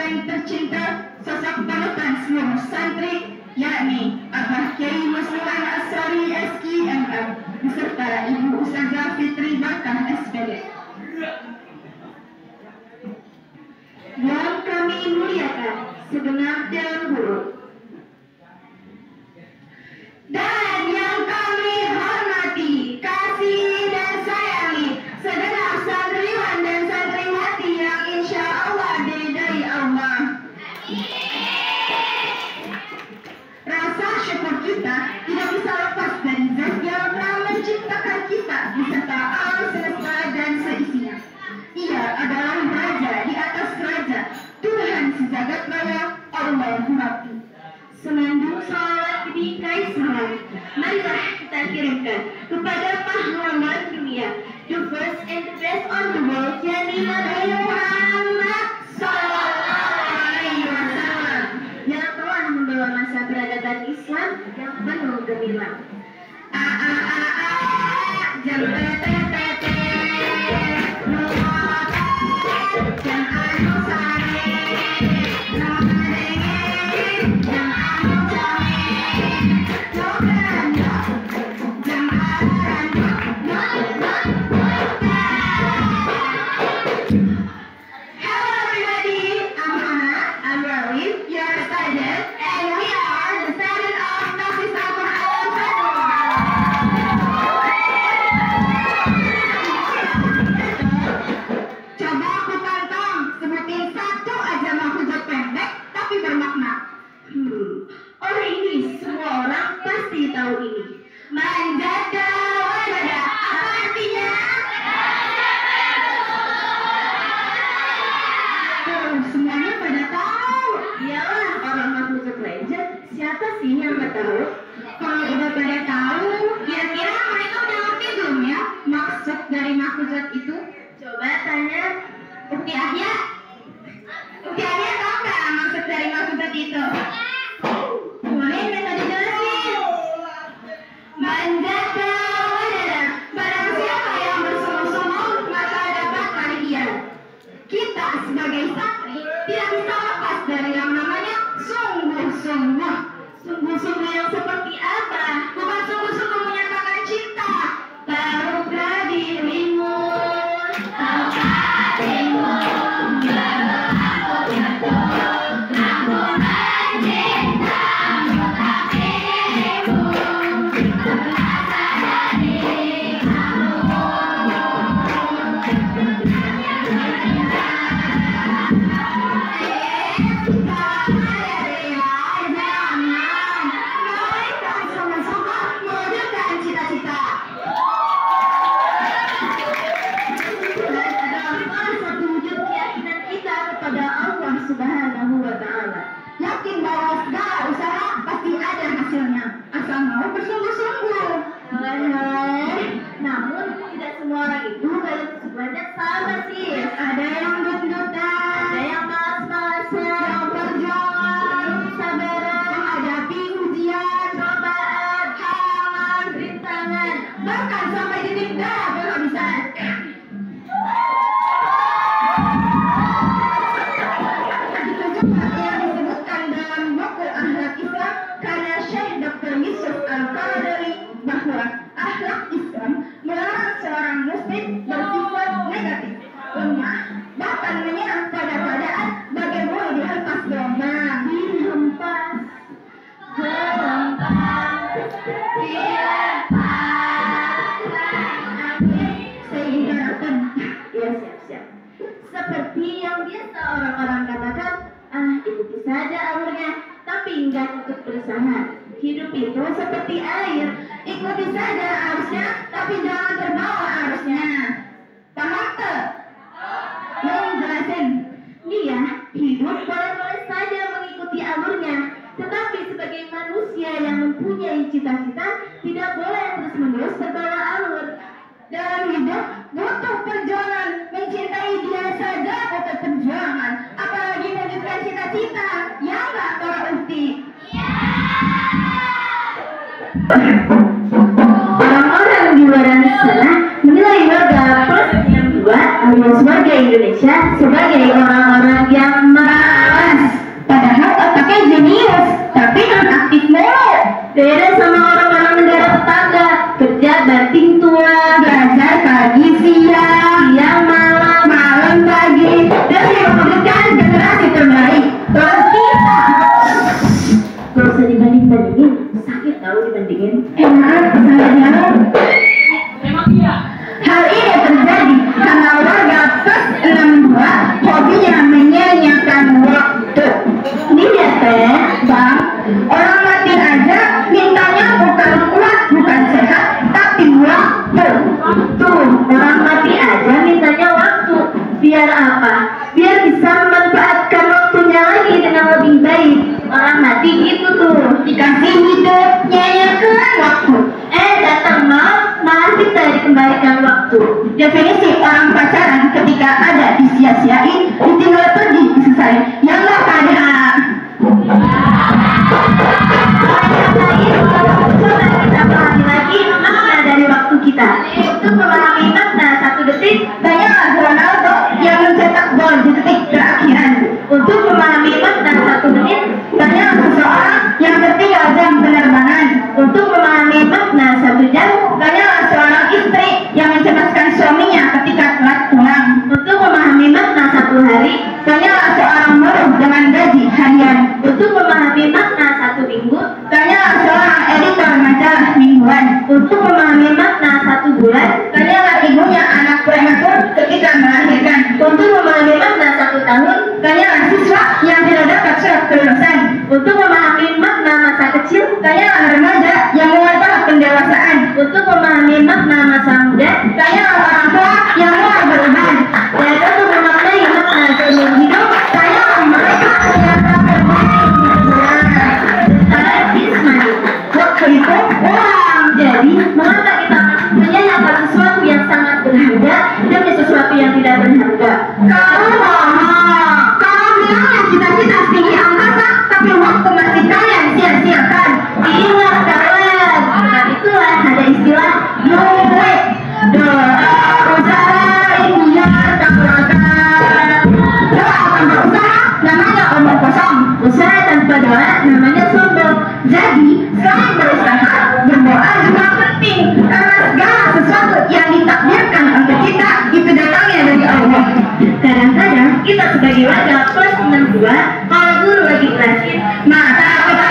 yang tercinta, sosok panutan seluruh santri, yakni Abah Kiai Musliman Asari SKMM beserta Ibu Ustazah Fitri Bakah SPD. Yang kami muliakan segenap Dewan Guru dan yang kami hormati, kasih dan sayangi segenap santriwan dan santriwati yang insya Allah diridai Allah. Rasa syukur kita tidak bisa lepas dari Zat yang telah menciptakan kita beserta alam semesta dan seisinya. Ia adalah Raja di atas Raja, Tuhan sejagat raya, Allahumma Rabbi. Senandung salawat bingkai salam, marilah kita kirimkan kepada pahlawan dunia, the first and the best on the world, yakni Nabi Muhammad Sallallahu Alaihi Wasallam, yang telah membawa masa peradaban Islam yang penuh gemilang. Jam tete jam anu sare sungguh-sungguh yang seperti apa? Bukan sungguh-sungguh menyatakan cinta. Tahukah dirimu? Tahukah dirimu? Aku jatuh, aku mencintamu, tapi dirimu merasa dari kamu. Subhanahu wa ta'ala. Yakin bahwa segala usaha pasti ada hasilnya, asal mau bersungguh-sungguh. Namun tidak semua orang itu dalam sebenarnya sama sih. Ada yang dut-dutan, ada yang malas-malasan, yang berjuang, sabaran, menghadapi ujian, cobaan, halangan, rintangan, bahkan sampai titik darah penghabisan. Yang disebutkan dalam buku Akhlak Islam karya Syekh Dr. Yusuf Al-Qadari bahwa akhlak Islam melarang seorang muslim bersifat negatif, lemah, bahkan menyerang pada keadaan bagai buah dihempas gelombang, sehingga ya siap-siap. Seperti yang biasa orang-orang katakan, ikuti saja alurnya, tapi enggak ikut berusaha. Hidup itu seperti air, ikuti saja arusnya, tapi jangan terbawa arusnya. Paham tuh? Mau jelasin? Dia hidup boleh-boleh saja mengikuti alurnya, tetapi sebagai manusia yang mempunyai cita-cita, tidak boleh terus-menerus terbawa alur. Dalam hidup butuh perjuangan, mencintai dia saja butuh perjuangan, apalagi mewujudkan cita-cita, ya nggak para ukti? Orang-orang di luar sana menilai warga plus yang dua alias warga Indonesia sebagai orang-orang yang malas. Beda sama orang-orang negara tetangga, kerja banting tulang, belajar pagi siang malam, malam pagi, dan mewujudkan generasi terbaik. Kalau kita gak usah dibanding-bandingin, sakit tahu dibandingin. Enak, misalnya hal ini terjadi karena warga plus 62 hobinya menyanyiakan waktu. Lihat teh, Bang, orang mati aja mintanya bukan kuat, bukan sehat, tapi waktu. Tuh, orang mati aja mintanya waktu. Biar apa? Biar bisa memanfaatkan waktunya lagi dengan lebih baik. Orang mati gitu tuh, dikasih hidup, nyanyiakan waktu. Datang malah kita dikembalikan waktu. Definisi orang pacaran ketika ada disia-siain, ditinggal pergi, disesain. Yallah pada kita pahami lagi makna dari waktu kita. Untuk memahami makna 1 detik, tanyalah Ronaldo yang mencetak gol di detik terakhiran. Untuk memahami makna 1 menit, tanyalah seseorang yang tertinggal jam penerbangan. Untuk memahami makna 1 jam, tanyalah seorang istri yang mencemaskan suaminya ketika telat pulang. Untuk memahami makna 1 hari, tanyalah seorang buruh dengan gaji harian. Untuk memahami makna 1 minggu, tanyalah seorang editor majalah mingguan. Untuk memahami makna 1 bulan, tanyalah ibunya anak prematur ketika melahirkan. Untuk memahami makna 1 tahun, tanyalah siswa yang tidak dapat surat kelulusan. Untuk memahami makna masa kecil, tanyalah remaja yang mulai tahap pendewasaan. Untuk memahami makna masa muda, tanyalah orang tua yang mulai beruban. Dan untuk memaknai makna seumur hidup, tanyalah mereka yang tak terbukti waktu itu uang. Jadi, mengapa kita menyayangkan sesuatu yang sangat berharga demi sesuatu yang tidak berharga? Kalau bilang cita-cita tinggi angkasa, tapi waktu masih kalian sia-siakan. Ingat kawan, nah itulah ada istilah duit. Doa usaha ikhtiar takwakal. Doa tanpa usaha namanya omong kosong. Usaha tanpa doa namanya sombong. Jadi, selain berusaha, berdoa juga penting. Karena segala sesuatu yang ditakdirkan untuk kita itu datangnya dari Allah. Kadang-kadang kita sebagai warga plus 62, kalau guru lagi jelasin, maka kita